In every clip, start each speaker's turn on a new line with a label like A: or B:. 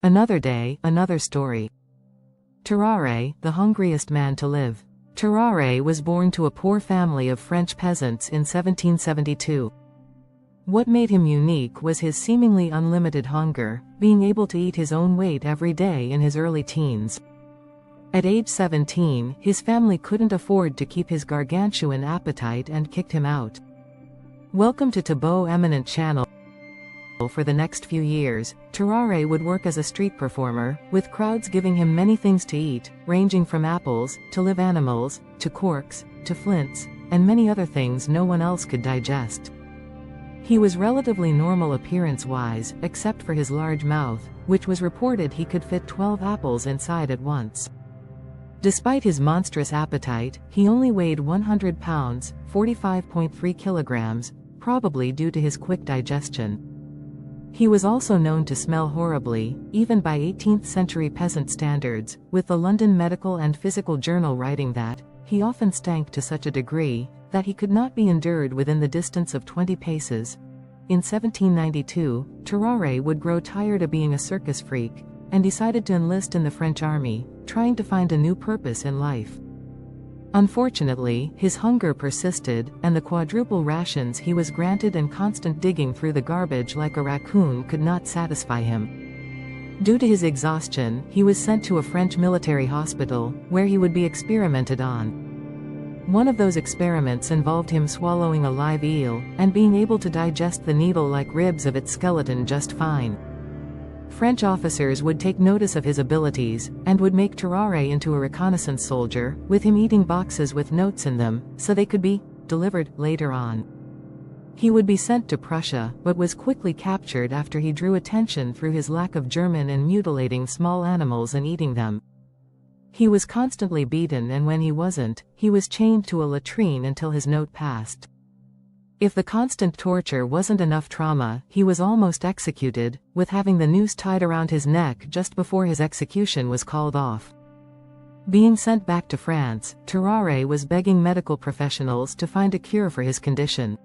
A: Another day, another story. Tarrare, the hungriest man to live. Tarrare was born to a poor family of French peasants in 1772. What made him unique was his seemingly unlimited hunger, being able to eat his own weight every day in his early teens. At age 17, his family couldn't afford to keep his gargantuan appetite and kicked him out. Welcome to Thibaut Eminent Channel. For the next few years, Tarrare would work as a street performer, with crowds giving him many things to eat, ranging from apples, to live animals, to corks, to flints, and many other things no one else could digest. He was relatively normal appearance-wise, except for his large mouth, which was reported he could fit 12 apples inside at once. Despite his monstrous appetite, he only weighed 100 pounds, 45.3 kilograms, probably due to his quick digestion. He was also known to smell horribly, even by 18th-century peasant standards, with the London Medical and Physical Journal writing that he often stank to such a degree that he could not be endured within the distance of 20 paces. In 1792, Tarrare would grow tired of being a circus freak, and decided to enlist in the French army, trying to find a new purpose in life. Unfortunately, his hunger persisted, and the quadruple rations he was granted and constant digging through the garbage like a raccoon could not satisfy him. Due to his exhaustion, he was sent to a French military hospital, where he would be experimented on. One of those experiments involved him swallowing a live eel, and being able to digest the needle-like ribs of its skeleton just fine. French officers would take notice of his abilities, and would make Tarrare into a reconnaissance soldier, with him eating boxes with notes in them, so they could be delivered later on. He would be sent to Prussia, but was quickly captured after he drew attention through his lack of German and mutilating small animals and eating them. He was constantly beaten, and when he wasn't, he was chained to a latrine until his note passed. If the constant torture wasn't enough trauma, he was almost executed, with having the noose tied around his neck just before his execution was called off. Being sent back to France, Tarrare was begging medical professionals to find a cure for his condition.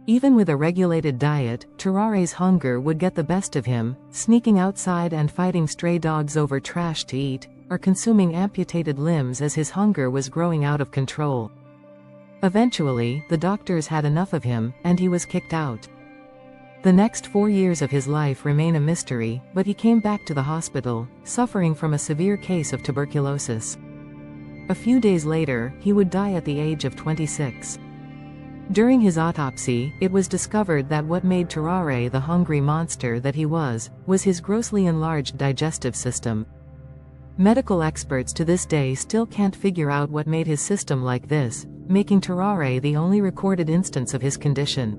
A: Even with a regulated diet, Tarrare's hunger would get the best of him, sneaking outside and fighting stray dogs over trash to eat, or consuming amputated limbs as his hunger was growing out of control. Eventually, the doctors had enough of him, and he was kicked out. The next 4 years of his life remain a mystery, but he came back to the hospital, suffering from a severe case of tuberculosis. A few days later, he would die at the age of 26. During his autopsy, it was discovered that what made Tarrare the hungry monster that he was his grossly enlarged digestive system. Medical experts to this day still can't figure out what made his system like this, making Tarrare the only recorded instance of his condition.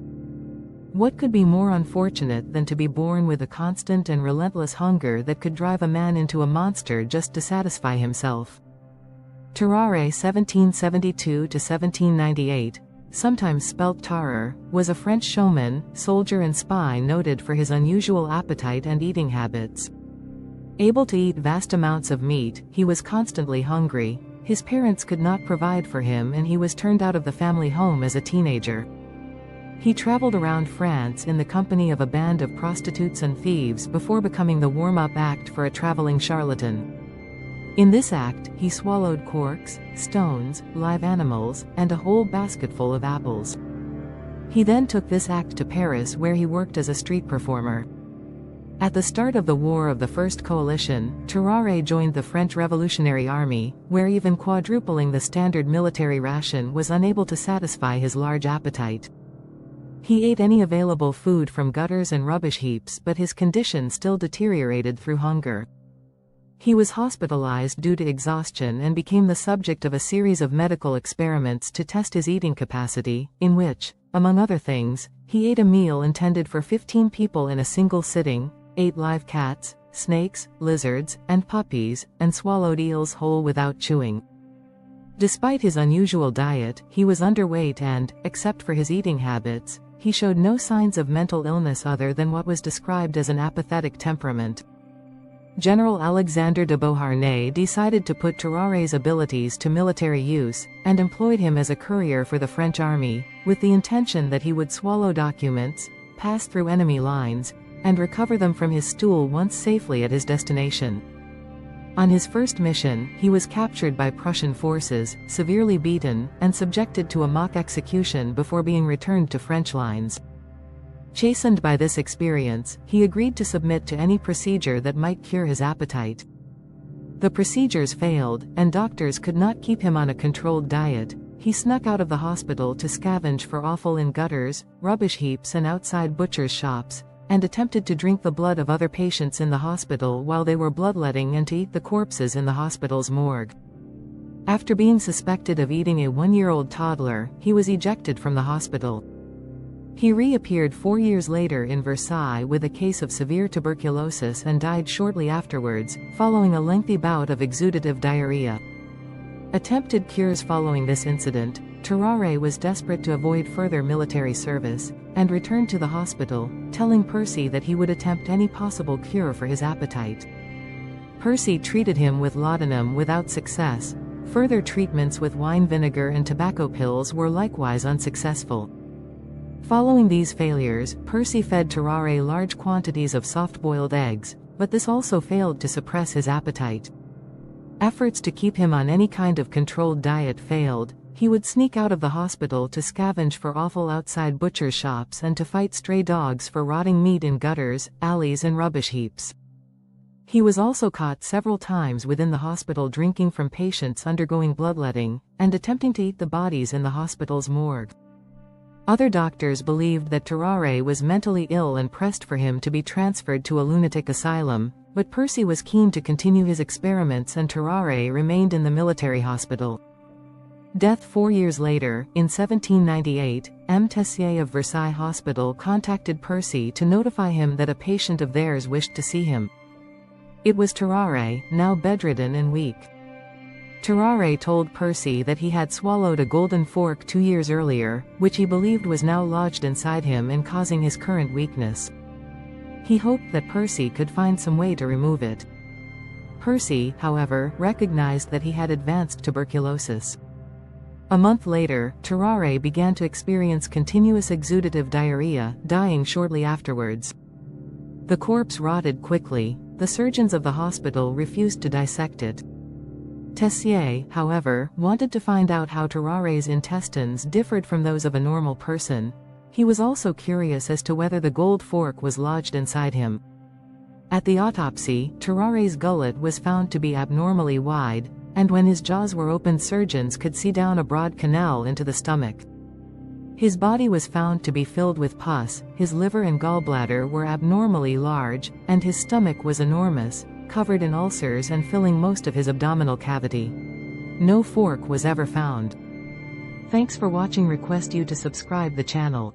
A: What could be more unfortunate than to be born with a constant and relentless hunger that could drive a man into a monster just to satisfy himself? Tarrare 1772–1798, sometimes spelt Tarrare, was a French showman, soldier and spy noted for his unusual appetite and eating habits. Able to eat vast amounts of meat, he was constantly hungry. His parents could not provide for him, and he was turned out of the family home as a teenager. He traveled around France in the company of a band of prostitutes and thieves before becoming the warm-up act for a traveling charlatan. In this act, he swallowed corks, stones, live animals, and a whole basketful of apples. He then took this act to Paris, where he worked as a street performer. At the start of the War of the First Coalition, Tarrare joined the French Revolutionary Army, where even quadrupling the standard military ration was unable to satisfy his large appetite. He ate any available food from gutters and rubbish heaps, but his condition still deteriorated through hunger. He was hospitalized due to exhaustion and became the subject of a series of medical experiments to test his eating capacity, in which, among other things, he ate a meal intended for 15 people in a single sitting, ate live cats, snakes, lizards, and puppies, and swallowed eels whole without chewing. Despite his unusual diet, he was underweight and, except for his eating habits, he showed no signs of mental illness other than what was described as an apathetic temperament. General Alexandre de Beauharnais decided to put Tarrare's abilities to military use, and employed him as a courier for the French army, with the intention that he would swallow documents, pass through enemy lines, and recover them from his stool once safely at his destination. On his first mission, he was captured by Prussian forces, severely beaten, and subjected to a mock execution before being returned to French lines. Chastened by this experience, he agreed to submit to any procedure that might cure his appetite. The procedures failed, and doctors could not keep him on a controlled diet. He snuck out of the hospital to scavenge for offal in gutters, rubbish heaps and outside butchers' shops, and attempted to drink the blood of other patients in the hospital while they were bloodletting and to eat the corpses in the hospital's morgue. After being suspected of eating a 1-year-old toddler, he was ejected from the hospital. He reappeared 4 years later in Versailles with a case of severe tuberculosis and died shortly afterwards, following a lengthy bout of exudative diarrhea. Attempted cures following this incident, Tarrare was desperate to avoid further military service, and returned to the hospital, telling Percy that he would attempt any possible cure for his appetite. Percy treated him with laudanum without success. Further treatments with wine vinegar and tobacco pills were likewise unsuccessful. Following these failures, Percy fed Tarrare large quantities of soft-boiled eggs, but this also failed to suppress his appetite. Efforts to keep him on any kind of controlled diet failed. He would sneak out of the hospital to scavenge for offal outside butchers' shops and to fight stray dogs for rotting meat in gutters, alleys and rubbish heaps. He was also caught several times within the hospital drinking from patients undergoing bloodletting, and attempting to eat the bodies in the hospital's morgue. Other doctors believed that Tarrare was mentally ill and pressed for him to be transferred to a lunatic asylum, but Percy was keen to continue his experiments and Tarrare remained in the military hospital. Death 4 years later, in 1798, M. Tessier of Versailles Hospital contacted Percy to notify him that a patient of theirs wished to see him. It was Tarrare, now bedridden and weak. Tarrare told Percy that he had swallowed a golden fork 2 years earlier, which he believed was now lodged inside him and causing his current weakness. He hoped that Percy could find some way to remove it. Percy, however, recognized that he had advanced tuberculosis. A month later, Tarrare began to experience continuous exudative diarrhea, dying shortly afterwards. The corpse rotted quickly. The surgeons of the hospital refused to dissect it. Tessier, however, wanted to find out how Tarrare's intestines differed from those of a normal person. He was also curious as to whether the gold fork was lodged inside him. At the autopsy, Tarrare's gullet was found to be abnormally wide, and when his jaws were opened, surgeons could see down a broad canal into the stomach. His body was found to be filled with pus, his liver and gallbladder were abnormally large, and his stomach was enormous, covered in ulcers and filling most of his abdominal cavity. No fork was ever found. Thanks for watching. Request you to subscribe the channel.